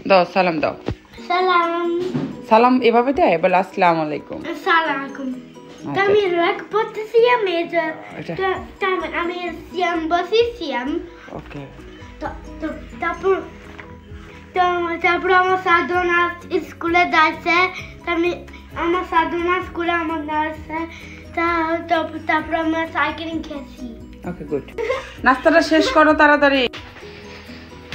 দাও সালাম দাও। সালাম। সালাম এভাবে দেয়, বলে আসসালামু আলাইকুম। আসসালামু আলাইকুম। আমি রাখ পড়তেছি আমি আমি সিয়াম বসি সিয়াম। ওকে। তারপর আমার সাধনা স্কুলে যাচ্ছে, আমি আমার সাধনা স্কুলে আমার যাচ্ছে, তারপর আমরা সাইকেলিং খেয়েছি। Okay good. নাস্তাটা শেষ করো তাড়াতাড়ি।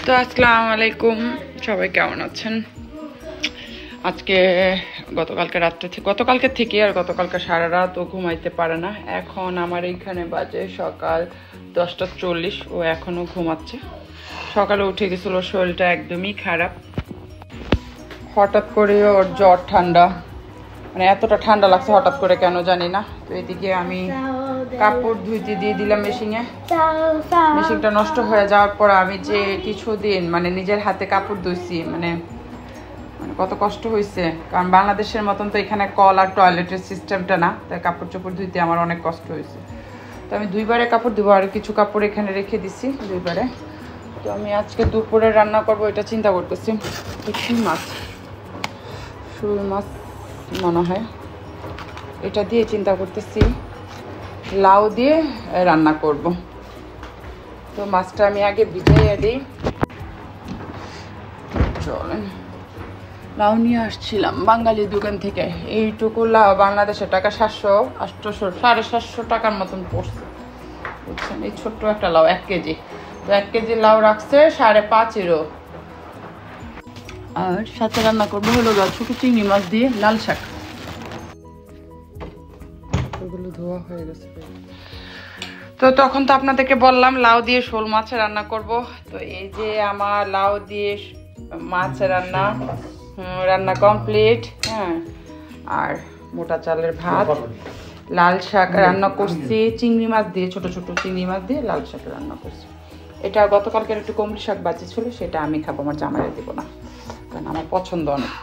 তো আসসালামু আলাইকুম, সবাই কেমন আছেন? আজকে গতকালকে থেকে আর গতকালকে সারা রাত ও ঘুমাইতে পারে না। এখন আমার এইখানে বাজে সকাল 10:40, ও এখনো ঘুমাচ্ছে। সকালে উঠে গেছিল, শরীরটা একদমই খারাপ। হঠাৎ করে ওর জ্বর ঠান্ডা, মানে এতটা ঠান্ডা লাগছে হঠাৎ করে কেন জানি না। তো এদিকে আমি কাপড় ধুইতে দিয়ে দিলাম মেশিনে। মেশিনটা নষ্ট হয়ে যাওয়ার পর আমি যে কিছুদিন মানে নিজের হাতে কাপড় ধুইছি, মানে কত কষ্ট হয়েছে। কারণ বাংলাদেশের মতন তো এখানে কল আর টয়লেটের সিস্টেমটা না, তাই কাপড় চোপড় ধুইতে আমার অনেক কষ্ট হয়েছে। তো আমি 2বারে কাপড় ধুবো, আর কিছু কাপড় এখানে রেখে দিছি 2বারে। তো আমি আজকে দুপুরে রান্না করবো এটা চিন্তা করতেছি। শোল মাছ মনে হয়, এটা দিয়ে চিন্তা করতেছি লাউ দিয়ে রান্না করব। তো মাছটা আমি আগে ভিজাইয়া দিই। চলেন, লাউ নিয়ে আসছিলাম বাঙালি দোকান থেকে। এইটুকু লাউ বাংলাদেশের টাকা 700-800 750 টাকার মতন পড়ছে, বুঝছেন? এই ছোট্ট একটা লাউ 1 কেজি। তো 1 কেজি লাউ রাখছে 5.5 আর সাথে রান্না করবো হলো ছোট চিংড়ি মাছ দিয়ে লাল শাক। ওগুলো ধোয়া হয়ে গেছে। তো তখন তো আপনাদেরকে বললাম লাউ দিয়ে শোল মাছ রান্না করব। তো এই যে আমার লাউ দিয়ে মাছ রান্না কমপ্লিট। হ্যাঁ, আর মোটা চালের ভাত, লাল শাক রান্না করছি চিংড়ি মাছ দিয়ে, ছোট ছোট চিংড়ি মাছ দিয়ে লাল শাক রান্না করছি। এটা গতকালকের একটু কমলি শাক বাজি ছিল, সেটা আমি খাবো, আমার জামাইরে দেবো না, কারণ আমার পছন্দ অনেক।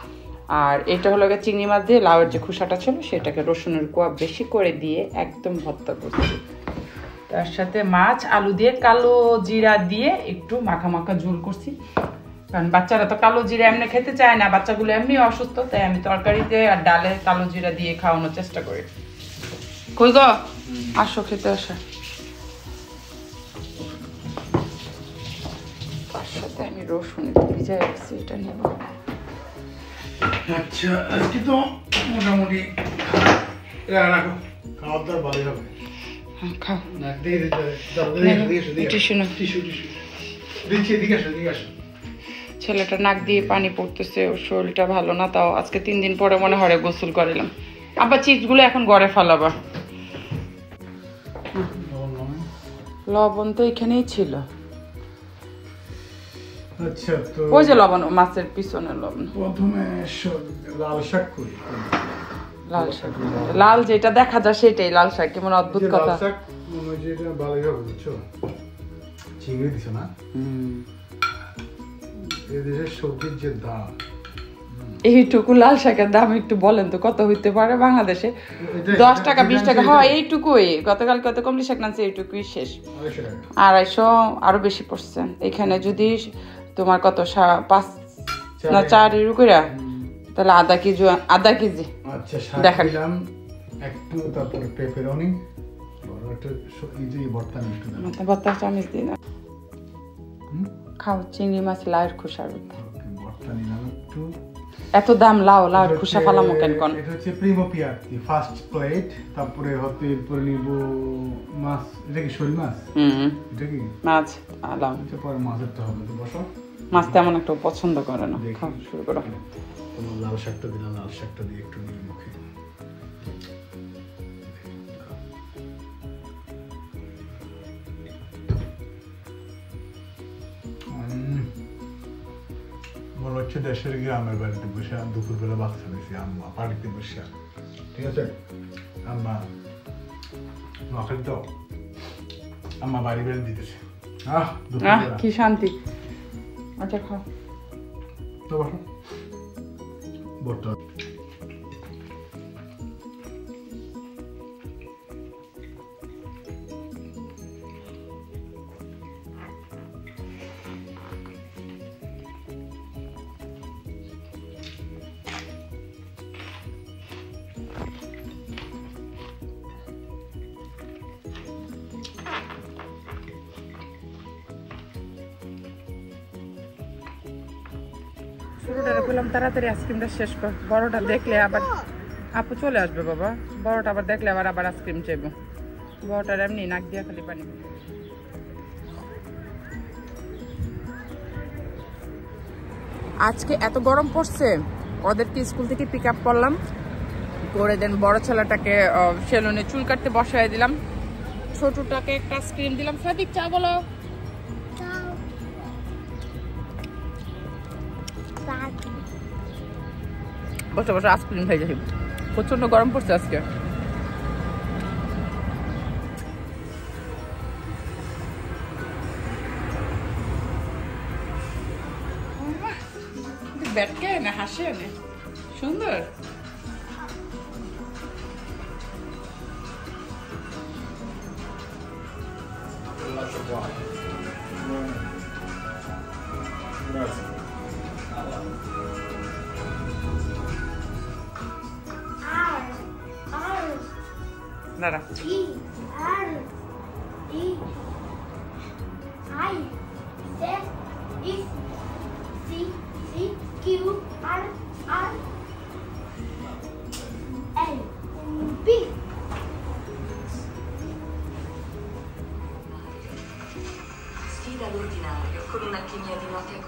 আর এটা হলো চিংড়ি মাছ দিয়ে লাউয়ের যে খোসাটা ছিল সেটাকে রসুনের কোয়া বেশি করে দিয়ে একদম ভর্তা করছি। তার সাথে মাছ আলু দিয়ে কালো জিরা দিয়ে একটু মাখা মাখা ঝোল করছি, কারণ বাচ্চারা তো কালো জিরা এমনি খেতে চায় না, বাচ্চাগুলো এমনি অসুস্থ, তাই আমি তরকারিতে আর ডালে কালো জিরা দিয়ে খাওয়ানোর চেষ্টা করি। কই গো, আসো খেতে আসো। তার সাথে আমি রসুন ভিজাই রাখছি, এটা নিব। আচ্ছা, আজকে তো মোটামুটি রাখো, খাওয়ার দাওয়ার ভালোই হবে। হ্যাঁ, খাও। ছেলেটা নাক দিয়ে পানি পড়তেছে, ওর শরীরটা ভালো না, তাও আজকে 3 দিন পরে মনে হয় গোসল করালাম। আবার চিপসগুলো এখন ঘরে ফেলাবা। লবণ তো এখানেই ছিল। আচ্ছা, তো ওই যে লবণ, মাছের পিছনে লবণ। প্রথমে লাল শাক করি। লাল শাক, লাল যেটা দেখা যায় সেটাই লাল শাক, কেমন অদ্ভুত কথা। লাল শাক মনে যেটা ভালোই হবে, বুঝছো? চিংড়ি দিছো না? এই দেশের সবজির যে দাম, এইটুকু লাল শাকের দাম একটু বলেন তো কত হইতে পারে বাংলাদেশে? 10 টাকা 20 টাকা হয়, এইটুকুই। গতকাল কত কমলি শাক নামছে, এইটুকুই শেষ। 250 আরো বেশি পড়ছে এখানে। যদি তোমার কত 5 না 4 ইউরো করে, তাহলে আধা কেজি। আচ্ছা, দেখেন একটু, তারপরে পেপারনি, বড় একটা ইজি ভর্তা একটু দাও। ভর্তা চামচ দিই না, খাও। চিংড়ি মাছ লাউয়ের খোসার ভর্তা নিলাম একটু। এত দাম লাউয়ের খোসা ফালামো কেন কোন? এটা হচ্ছে প্রিমো পিয়াতি ফার্স্ট প্লেট। তারপরে হতে এরপর নিব মাছ। এটা কি শোল মাছ? এটা কি মাছ আলাম। এটা পরে মাছের তো হবে। তো বসো, মাছ তেমন একটা পছন্দ করে না। খাও, শুরু করো। তোমার লাল শাকটা দিলাম, লাল শাকটা দিয়ে একটু নিয়ে মুখে। মনে হচ্ছে দেশের গ্রামের বাড়িতে বসে দুপুরবেলা বাচ্চা দিয়েছি, আম্মা বাড়িতে বসে। ঠিক আছে, আম্মা নখাল তো, আম্মা বাড়ি বেড়ে দিতেছে। কি শান্তি। আচ্ছা খাও তো, বসো। বর্তা ছোটটারে বললাম তাড়াতাড়ি আইসক্রিমটা শেষ কর, বড়টা দেখলে আবার আপু চলে আসবে বাবা, বড়টা আবার দেখলে আবার আইসক্রিম চাইবো, বড়টার এমনি নাক দিয়া খালি পানি। আজকে এত গরম পড়ছে, ওদেরকে স্কুল থেকে পিক আপ করলাম করে দেন, বড় ছেলেটাকে সেলুনে চুল কাটতে বসায় দিলাম, ছোটটাকে একটা আইসক্রিম দিলাম। সাদিক চা বলো। বসে বসে আইসক্রিম খাই যাচ্ছি, প্রচন্ড গরম পড়ছে আজকে। ব্যাটকে না হাসে না সুন্দর। দাঁড়া Sfida l'ordinario con un'alchimia di note